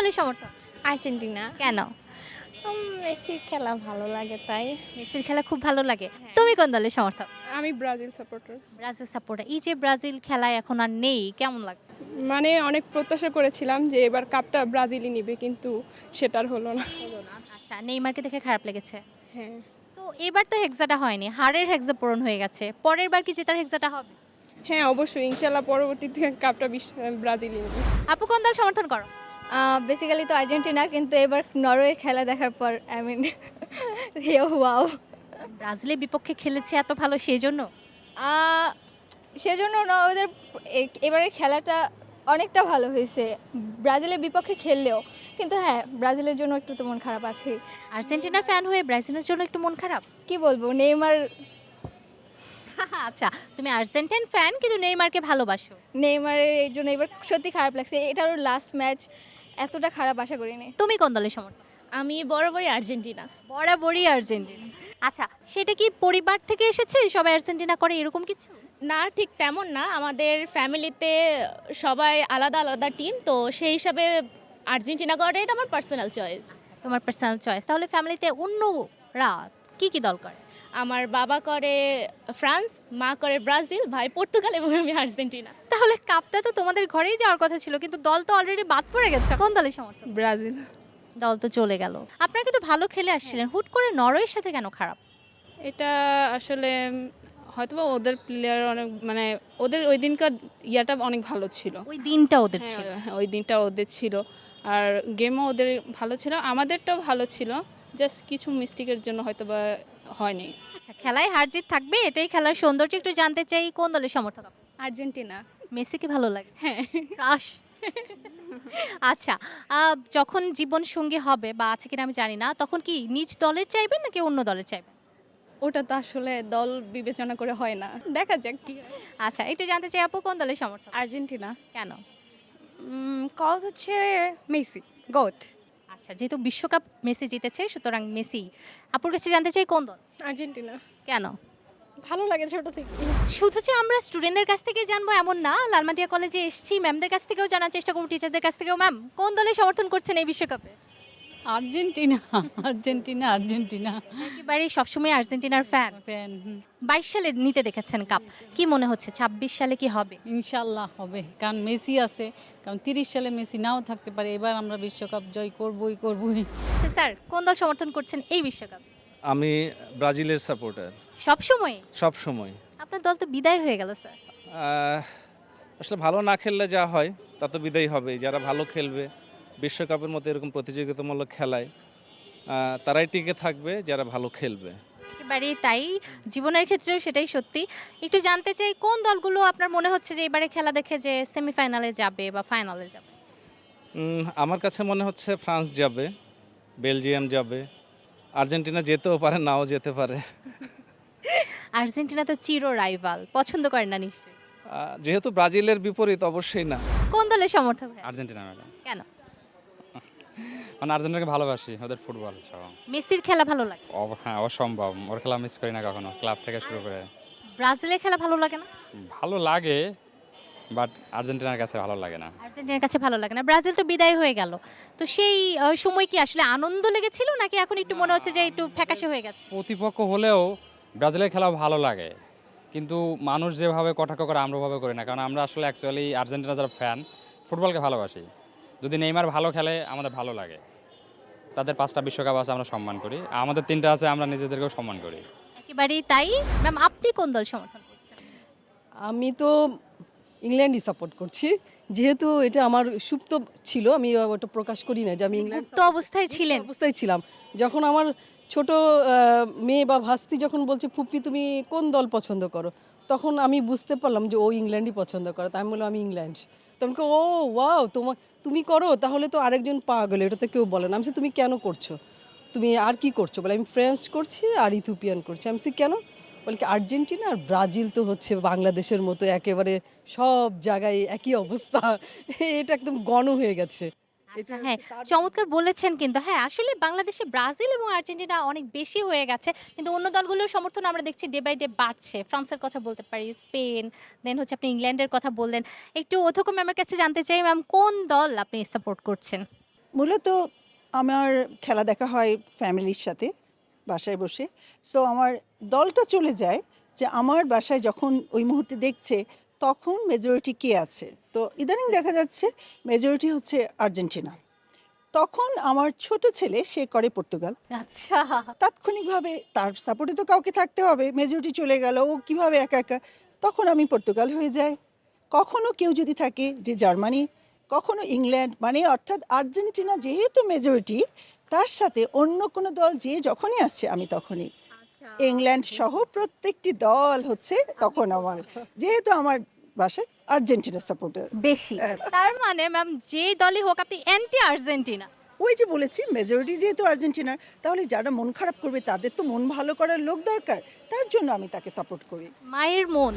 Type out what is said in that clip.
দলের সমর্থক? আর্জেন্টিনা। কেন? মেসির খেলা ভালো লাগে তাই। মেসির খেলা খুব ভালো লাগে। তুমি কোন দলের সমর্থক? আমি ব্রাজিল সাপোর্টার। Brazil supporter. এই যে ব্রাজিল খেলায় এখন আর নেই, কেমন লাগছে? মানে অনেক প্রত্যাশা করেছিলাম যে এবার কাপটা ব্রাজিলই নিবে, কিন্তু সেটার হলো না। আচ্ছা, নেইমারকে দেখে খারাপ লেগেছে। হ্যাঁ তো এবার তো হেক্সাটা হয়নি, হারের হেক্সা পূরণ হয়ে গেছে। পরের বার কি জেতার হেক্সাটা হবে? হ্যাঁ অবশ্যই, ইনশাল্লাহ পরবর্তীতে কাপটা ব্রাজিলই নেবে। আপু কোন দল সমর্থন করো? বেসিক্যালি তো আর্জেন্টিনা, কিন্তু এবার নরওয়ে খেলা দেখার পর আই মিন ওয়াও। ব্রাজিলের বিপক্ষে খেলেছে এত ভালো সেই জন্য? সেজন্য না, ওদের এবারে খেলাটা অনেকটা ভালো হয়েছে ব্রাজিলের বিপক্ষে খেললেও। কিন্তু হ্যাঁ, ব্রাজিলের জন্য একটু তো মন খারাপ আছে। আর্জেন্টিনার ফ্যান হয়ে ব্রাজিলের জন্য একটু মন খারাপ? কি বলবো, নেইমার আচ্ছা, তুমি আর্জেন্টাইন ফ্যান কিন্তু নেইমারকে ভালোবাসো। নেইমারের এই জন্য এবার সত্যি খারাপ লাগছে। এটারও লাস্ট ম্যাচ, এতটা খারাপ আশা করিনি। তুমি কোন দলের সমর্থক? আমি বরাবরই আর্জেন্টিনা। বরাবরই আর্জেন্টিনা। আচ্ছা, সেটা কি পরিবার থেকে এসেছে সবাই আর্জেন্টিনা করে এরকম কিছু? না, ঠিক তেমন না। আমাদের ফ্যামিলিতে সবাই আলাদা আলাদা টিম, তো সেই হিসাবে আর্জেন্টিনা করে, এটা আমার পার্সোনাল চয়েস। তোমার পার্সোনাল চয়েস। তাহলে ফ্যামিলিতে অন্যরা কি কি দল করে? আমার বাবা করে ফ্রান্স, মা করে ব্রাজিল, ভাই পর্তুগাল এবং আমি আর্জেন্টিনা। তাহলে কাপটা তো তোমাদের ঘরেই যাওয়ার কথা ছিল, কিন্তু দল তো অলরেডি বাদ পড়ে গেছে। কোন দলের সমর্থক? ব্রাজিল। দল তো চলে গেল। আপনারা কিন্তু ভালো খেলে আসছিলেন, হুট করে নরওয়ের সাথে কেন খারাপ? এটা আসলে হয়তোবা ওদের প্লেয়ার অনেক, মানে ওদের ওই দিনকার ইয়াটা অনেক ভালো ছিল। ওই দিনটা ওদের ছিল। হ্যাঁ, ওই দিনটা ওদের ছিল, আর গেমও ওদের ভালো ছিল, আমাদেরটাও ভালো ছিল। জাস্ট কিছু মিস্টেকের জন্য হয়তোবা হয়নি। আচ্ছা, খেলায় হার জিত থাকবে, এটাই খেলার সৌন্দর্য। একটু জানতে চাই কোন দলের সমর্থক আপনি? আর্জেন্টিনা। মেসিকে ভালো লাগে? হ্যাঁ। ক্রাশ। আচ্ছা, যখন জীবন সঙ্গী হবে বা আছে কিনা আমি জানি না, তখন কি নিজ দলের চাইবেন নাকি অন্য দলের চাইবেন? ওটা তো আসলে দল বিবেচনা করে হয় না, দেখা যাক কি হয়। আচ্ছা, একটু জানতে চাই আপু কোন দলের সমর্থক? আর্জেন্টিনা। কেন? কজ হচ্ছে মেসি গোট। আচ্ছা, যেহেতু বিশ্বকাপ মেসি জিতেছে সুতরাং মেসি। আপুর কাছে জানতে চাই কোন দল? আর্জেন্টিনা কেন? ভালো লাগে ছোট থেকে। শুধু যে আমরা স্টুডেন্টদের কাছ থেকে জানবো এমন না, লালমাটিয়া কলেজে এসেছি, ম্যামদের কাছ থেকেও জানার চেষ্টা করবো, টিচারদের কাছ থেকেও। ম্যাম, কোন দলে সমর্থন করছেন এই বিশ্বকাপে? আর্জেন্টিনা। আর্জেন্টিনা। আর্জেন্টিনা একেবারেই সবসময় আর্জেন্টিনার ফ্যান। ফ্যান। 22 সালে নিতে দেখেছেন কাপ, কি মনে হচ্ছে 26 সালে কি হবে? ইনশাল্লাহ হবে, কারণ মেসি আছে। কারণ 30 সালে মেসি নাও থাকতে পারে, এবার আমরা বিশ্বকাপ জয় করবই করবই। আচ্ছা স্যার, কোন দল সমর্থন করছেন এই বিশ্বকাপ? আমি ব্রাজিলের সাপোর্টার সব সময়? সব সময়। আপনার দল তো বিদায় হয়ে গেল স্যার। আসলে ভালো না খেললে যা হয় তা তো বিদায় হবে। যারা ভালো খেলবে বিশ্বকাপের মতো এরকম প্রতিযোগিতামূলক খেলায়, তারাই টিকে থাকবে যারা ভালো খেলবে। একেবারেই তাই, জীবনের ক্ষেত্রেও সেটাই সত্যি। একটু জানতে চাই কোন দলগুলো আপনার মনে হচ্ছে যে এবারে খেলা দেখে যে সেমিফাইনালে যাবে বা ফাইনালে যাবে? আমার কাছে মনে হচ্ছে ফ্রান্স যাবে, বেলজিয়াম যাবে, আর্জেন্টিনা যেতেও পারে, নাও যেতে পারে। আর্জেন্টিনা তো চির রাইভাল, পছন্দ করেন না নিশ্চয়ই? যেহেতু ব্রাজিলের বিপরীত, অবশ্যই না। কোন দলের সমর্থক হয়? Argentina madam. কেন? মানে আর্জেন্টিনাকে ভালোবাসি, ওদের ফুটবল সব। মেসির খেলা ভালো লাগে? হ্যাঁ, অসম্ভব, ওর খেলা মিস করি না কখনো, ক্লাব থেকে শুরু করে। ব্রাজিলের খেলা ভালো লাগে না? ভালো লাগে, বাট আর্জেন্টিনার কাছে ভালো লাগে না। আর্জেন্টিনার কাছে ভালো লাগে না। ব্রাজিল তো বিদায় হয়ে গেল, তো সেই সময় কি আসলে আনন্দ লেগেছিল নাকি এখন একটু মনে হচ্ছে যে একটু ফ্যাকাশে হয়ে গেছে? প্রতিপক্ষ হলেও ব্রাজিলের খেলা ভালো লাগে, কিন্তু মানুষ যেভাবে কটাক্ষ করে আমরা ওভাবে করি না, কারণ আমরা আসলে অ্যাকচুয়ালি আর্জেন্টিনা যারা ফ্যান, ফুটবলকে ভালোবাসি। যদি নেইমার ভালো খেলে আমাদের ভালো লাগে। তাদের 5টা বিশ্বকাপ আছে, আমরা সম্মান করি। আমাদের 3টা আছে, আমরা নিজেদেরকেও সম্মান করি। একেবারেই তাই। ম্যাম, আপনি কোন দল সমর্থন করছেন? আমি তো ইংল্যান্ডই সাপোর্ট করছি, যেহেতু এটা আমার সুপ্ত ছিল। আমি ওটা প্রকাশ করি না যে আমি ইংল্যান্ড মুক্ত অবস্থায় ছিলেন? অবস্থায় ছিলাম। যখন আমার ছোট মেয়ে বা ভাস্তি যখন বলছে ফুপ্পি তুমি কোন দল পছন্দ করো, তখন আমি বুঝতে পারলাম যে ও ইংল্যান্ডই পছন্দ করে। তাই আমি বললাম আমি ইংল্যান্ড। তখন ও ওয়াও, তুমি করো, তাহলে তো আরেকজন পাওয়া গেলো, এটা তো কেউ বলে না। আমি বলছি, তুমি কেন করছো, তুমি আর কি করছো? বলে আমি ফ্রেঞ্চ করছি আর ইথিওপিয়ান করছি। আমি বলছি কেন? বলে কি আর্জেন্টিনা আর ব্রাজিল তো হচ্ছে বাংলাদেশের মতো একেবারে সব জায়গায় একই অবস্থা। এটা একদম গণ হয়ে গেছে। আচ্ছা, হ্যাঁ, চমৎকার বলেছেন। কিন্তু হ্যাঁ, আসলে বাংলাদেশে ব্রাজিল এবং আর্জেন্টিনা অনেক বেশি হয়ে গেছে, কিন্তু অন্য দলগুলোর সমর্থন আমরা দেখছি ডে বাই ডে বাড়ছে। ফ্রান্সের কথা বলতে পারি, স্পেন, দেন হচ্ছে আপনি ইংল্যান্ডের কথা বললেন। একটু অধ্যক্ষ ম্যামের কাছে জানতে চাই, ম্যাম কোন দল আপনি সাপোর্ট করছেন? মূলত আমার খেলা দেখা হয় ফ্যামিলির সাথে বাসায় বসে। সো আমার দলটা চলে যায় যে আমার বাসায় যখন ওই মুহূর্তে দেখছে তখন মেজরিটি কে আছে। তো ইদানিং দেখা যাচ্ছে মেজরিটি হচ্ছে আর্জেন্টিনা। তখন আমার ছোট ছেলে সে করে পর্তুগাল। আচ্ছা, তাৎক্ষণিকভাবে তার সাপোর্টে তো কাউকে থাকতে হবে, মেজরিটি চলে গেল, ও কীভাবে একা একা, তখন আমি পর্তুগাল হয়ে যাই। কখনো কেউ যদি থাকে যে জার্মানি, কখনো ইংল্যান্ড, মানে অর্থাৎ আর্জেন্টিনা যেহেতু মেজরিটি, তার সাথে অন্য কোনো দল যে যখনই আসছে আমি তখনই, ইংল্যান্ড সহ প্রত্যেকটি দল হচ্ছে তখন আমার, যেহেতু আমার বাসায় আর্জেন্টিনা সাপোর্টার বেশি। তার মানে ম্যাম যেই দলই হোক আপনি অ্যান্টি আর্জেন্টিনা। ওই যে বলেছি মেজরিটি যেহেতু আর্জেন্টিনার, তাহলে যারা মন খারাপ করবে তাদের তো মন ভালো করার লোক দরকার, তার জন্য আমি তাকে সাপোর্ট করি। মায়ের মন